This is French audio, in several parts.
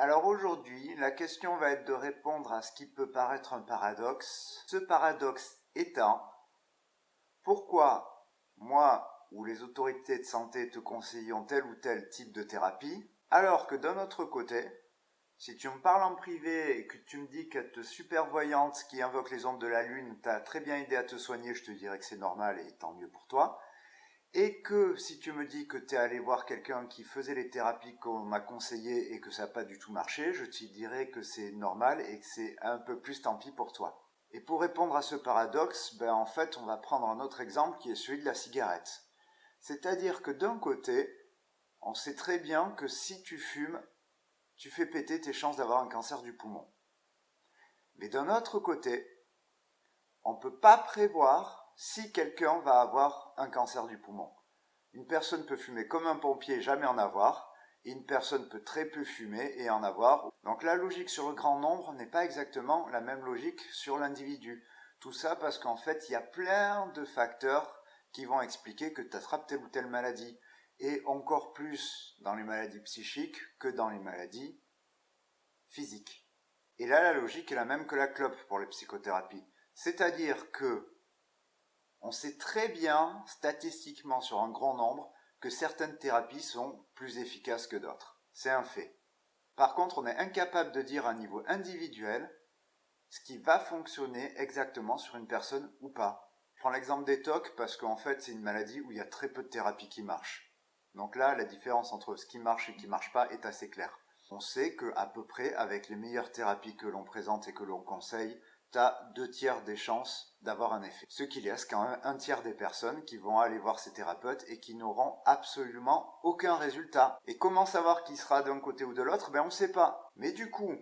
Alors aujourd'hui, la question va être de répondre à ce qui peut paraître un paradoxe. Ce paradoxe étant, pourquoi moi ou les autorités de santé te conseillons tel ou tel type de thérapie, alors que d'un autre côté, si tu me parles en privé et que tu me dis qu'être super-voyante qui invoque les ondes de la lune t'a très bien aidé à te soigner, je te dirais que c'est normal et tant mieux pour toi. Et que si tu me dis que tu es allé voir quelqu'un qui faisait les thérapies qu'on m'a conseillées et que ça n'a pas du tout marché, je te dirais que c'est normal et que c'est un peu plus tant pis pour toi. Et pour répondre à ce paradoxe, en fait, on va prendre un autre exemple qui est celui de la cigarette. C'est-à-dire que d'un côté, on sait très bien que si tu fumes, tu fais péter tes chances d'avoir un cancer du poumon. Mais d'un autre côté, on ne peut pas prévoir si quelqu'un va avoir un cancer du poumon. Une personne peut fumer comme un pompier et jamais en avoir, et une personne peut très peu fumer et en avoir. Donc la logique sur le grand nombre n'est pas exactement la même logique sur l'individu. Tout ça parce qu'en fait, il y a plein de facteurs qui vont expliquer que tu attrapes telle ou telle maladie. Et encore plus dans les maladies psychiques que dans les maladies physiques. Et là, la logique est la même que la clope pour les psychothérapies. C'est-à-dire que on sait très bien, statistiquement sur un grand nombre, que certaines thérapies sont plus efficaces que d'autres. C'est un fait. Par contre, on est incapable de dire à un niveau individuel ce qui va fonctionner exactement sur une personne ou pas. Je prends l'exemple des TOC parce qu'en fait, c'est une maladie où il y a très peu de thérapies qui marchent. Donc là, la différence entre ce qui marche et qui ne marche pas est assez claire. On sait qu'à peu près, avec les meilleures thérapies que l'on présente et que l'on conseille, tu as 2/3 des chances d'avoir un effet. Ce qui laisse quand même 1/3 des personnes qui vont aller voir ces thérapeutes et qui n'auront absolument aucun résultat. Et comment savoir qui sera d'un côté ou de l'autre? On ne sait pas. Mais du coup,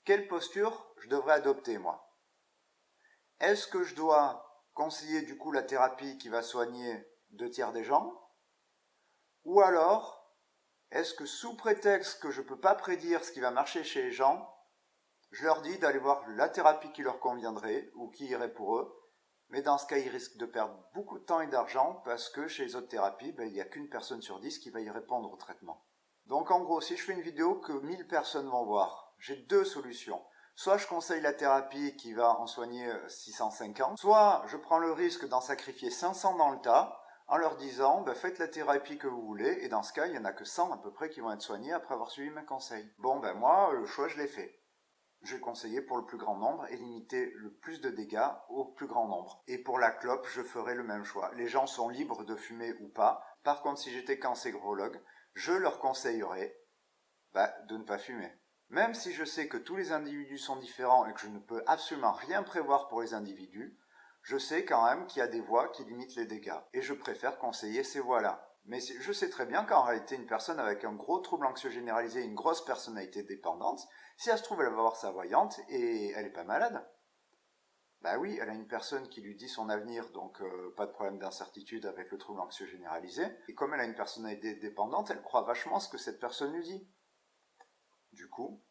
quelle posture je devrais adopter, moi? Est-ce que je dois conseiller du coup la thérapie qui va soigner 2/3 des gens? Ou alors, est-ce que sous prétexte que je ne peux pas prédire ce qui va marcher chez les gens, je leur dis d'aller voir la thérapie qui leur conviendrait ou qui irait pour eux, mais dans ce cas, ils risquent de perdre beaucoup de temps et d'argent parce que chez les autres thérapies, il n'y a qu'une personne sur 10 qui va y répondre au traitement. Donc en gros, si je fais une vidéo que 1000 personnes vont voir, j'ai deux solutions. Soit je conseille la thérapie qui va en soigner 650, soit je prends le risque d'en sacrifier 500 dans le tas en leur disant faites la thérapie que vous voulez, et dans ce cas, il n'y en a que 100 à peu près qui vont être soignés après avoir suivi mes conseils. Moi, le choix, je l'ai fait. Je vais conseiller pour le plus grand nombre et limiter le plus de dégâts au plus grand nombre. Et pour la clope, je ferai le même choix. Les gens sont libres de fumer ou pas. Par contre, si j'étais cancérologue, je leur conseillerais de ne pas fumer. Même si je sais que tous les individus sont différents et que je ne peux absolument rien prévoir pour les individus, je sais quand même qu'il y a des voies qui limitent les dégâts. Et je préfère conseiller ces voies-là. Mais je sais très bien qu'en réalité, une personne avec un gros trouble anxieux généralisé, une grosse personnalité dépendante, si elle se trouve, elle va voir sa voyante et elle n'est pas malade. Oui, elle a une personne qui lui dit son avenir, donc pas de problème d'incertitude avec le trouble anxieux généralisé. Et comme elle a une personnalité dépendante, elle croit vachement ce que cette personne lui dit. Du coup,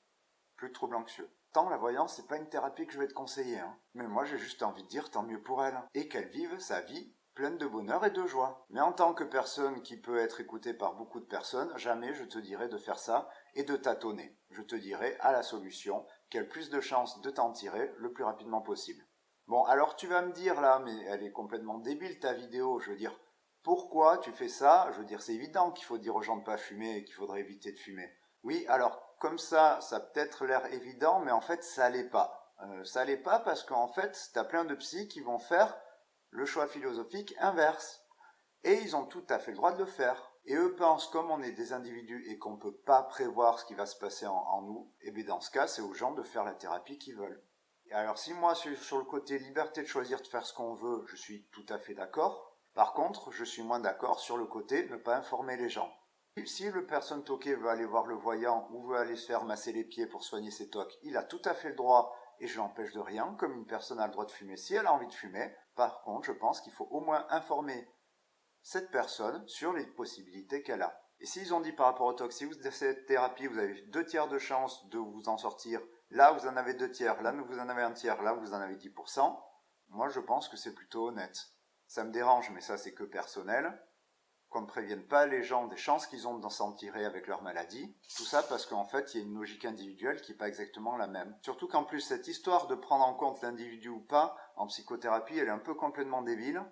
plus de trouble anxieux. Tant la voyance, c'est pas une thérapie que je vais te conseiller, hein. Mais moi, j'ai juste envie de dire tant mieux pour elle. Et qu'elle vive sa vie pleine de bonheur et de joie. Mais en tant que personne qui peut être écoutée par beaucoup de personnes, jamais je te dirai de faire ça et de tâtonner. Je te dirai à la solution quelle plus de chances de t'en tirer le plus rapidement possible. Bon, alors tu vas me dire là, mais elle est complètement débile ta vidéo, je veux dire, pourquoi tu fais ça? Je veux dire, c'est évident qu'il faut dire aux gens de ne pas fumer et qu'il faudrait éviter de fumer. Oui, alors comme ça a peut-être l'air évident, mais en fait ça l'est pas. Ça l'est pas parce qu'en fait, t'as plein de psys qui vont faire le choix philosophique inverse. Et ils ont tout à fait le droit de le faire. Et eux pensent, comme on est des individus et qu'on ne peut pas prévoir ce qui va se passer en nous, et bien dans ce cas, c'est aux gens de faire la thérapie qu'ils veulent. Et alors si moi, sur le côté liberté de choisir de faire ce qu'on veut, je suis tout à fait d'accord. Par contre, je suis moins d'accord sur le côté ne pas informer les gens. Si le personne toquée veut aller voir le voyant ou veut aller se faire masser les pieds pour soigner ses tocs, il a tout à fait le droit et je l'empêche de rien, comme une personne a le droit de fumer si elle a envie de fumer. Par contre, je pense qu'il faut au moins informer cette personne sur les possibilités qu'elle a. Et s'ils ont dit par rapport au tox, si vous faites cette thérapie, vous avez 2/3 de chance de vous en sortir, là vous en avez 2/3, là vous en avez 1/3, là vous en avez 10%, moi je pense que c'est plutôt honnête. Ça me dérange, mais ça c'est que personnel. qu'on ne prévienne pas les gens des chances qu'ils ont de s'en tirer avec leur maladie. Tout ça parce qu'en fait, il y a une logique individuelle qui n'est pas exactement la même. Surtout qu'en plus, cette histoire de prendre en compte l'individu ou pas, en psychothérapie, elle est un peu complètement débile,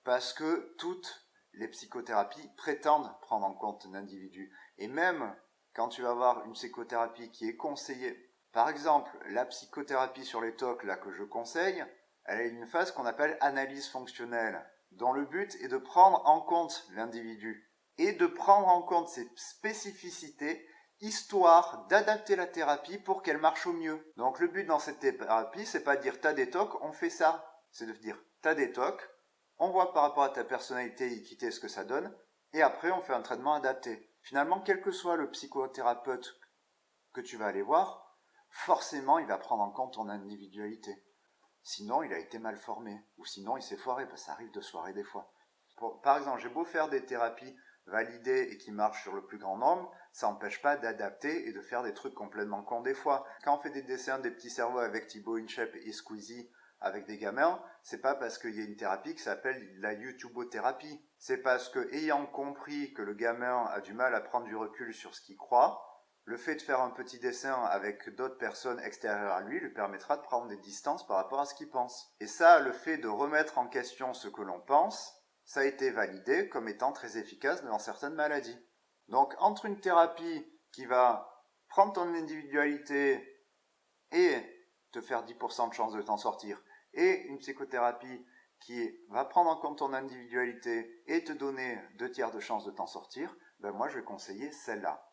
parce que toutes les psychothérapies prétendent prendre en compte l'individu. Et même quand tu vas avoir une psychothérapie qui est conseillée, par exemple, la psychothérapie sur les TOC, là, que je conseille, elle a une phase qu'on appelle analyse fonctionnelle, dont le but est de prendre en compte l'individu et de prendre en compte ses spécificités, histoire d'adapter la thérapie pour qu'elle marche au mieux. Donc le but dans cette thérapie, c'est pas de dire t'as des TOC, on fait ça. C'est de dire t'as des TOC, on voit par rapport à ta personnalité et équité ce que ça donne, et après on fait un traitement adapté. Finalement, quel que soit le psychothérapeute que tu vas aller voir, forcément il va prendre en compte ton individualité. Sinon, il a été mal formé, ou sinon il s'est foiré, parce que ça arrive de se foirer des fois. Par exemple, j'ai beau faire des thérapies validées et qui marchent sur le plus grand nombre, ça n'empêche pas d'adapter et de faire des trucs complètement cons des fois. Quand on fait des dessins des petits cerveaux avec Thibaut Inchep et Squeezie avec des gamins, c'est pas parce qu'il y a une thérapie qui s'appelle la YouTubothérapie. C'est parce que, ayant compris que le gamin a du mal à prendre du recul sur ce qu'il croit, le fait de faire un petit dessin avec d'autres personnes extérieures à lui permettra de prendre des distances par rapport à ce qu'il pense. Et ça, le fait de remettre en question ce que l'on pense, ça a été validé comme étant très efficace dans certaines maladies. Donc, entre une thérapie qui va prendre ton individualité et te faire 10% de chance de t'en sortir, et une psychothérapie qui va prendre en compte ton individualité et te donner 2/3 de chance de t'en sortir, ben moi je vais conseiller celle-là.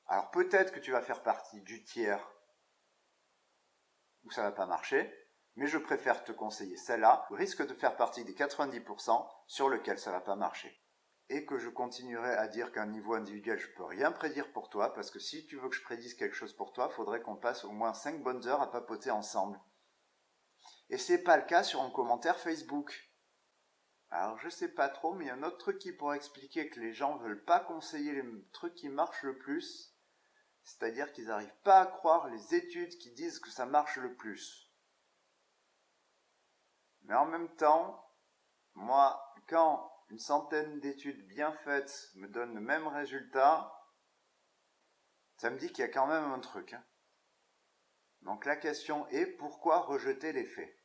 Alors peut-être que tu vas faire partie du tiers où ça va pas marcher, mais je préfère te conseiller celle-là, risque de faire partie des 90% sur lequel ça va pas marcher. Et que je continuerai à dire qu'à un niveau individuel, je peux rien prédire pour toi, parce que si tu veux que je prédise quelque chose pour toi, il faudrait qu'on passe au moins 5 bonnes heures à papoter ensemble. Et c'est pas le cas sur un commentaire Facebook. Alors je sais pas trop, mais il y a un autre truc qui pourrait expliquer que les gens veulent pas conseiller les trucs qui marchent le plus, c'est-à-dire qu'ils n'arrivent pas à croire les études qui disent que ça marche le plus. Mais en même temps, moi, quand une centaine d'études bien faites me donnent le même résultat, ça me dit qu'il y a quand même un truc. Donc la question est, pourquoi rejeter les faits?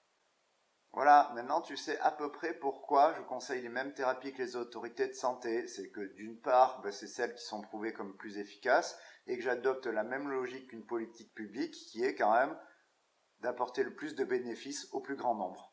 Voilà, maintenant tu sais à peu près pourquoi je conseille les mêmes thérapies que les autorités de santé. C'est que d'une part, c'est celles qui sont prouvées comme plus efficaces et que j'adopte la même logique qu'une politique publique qui est quand même d'apporter le plus de bénéfices au plus grand nombre.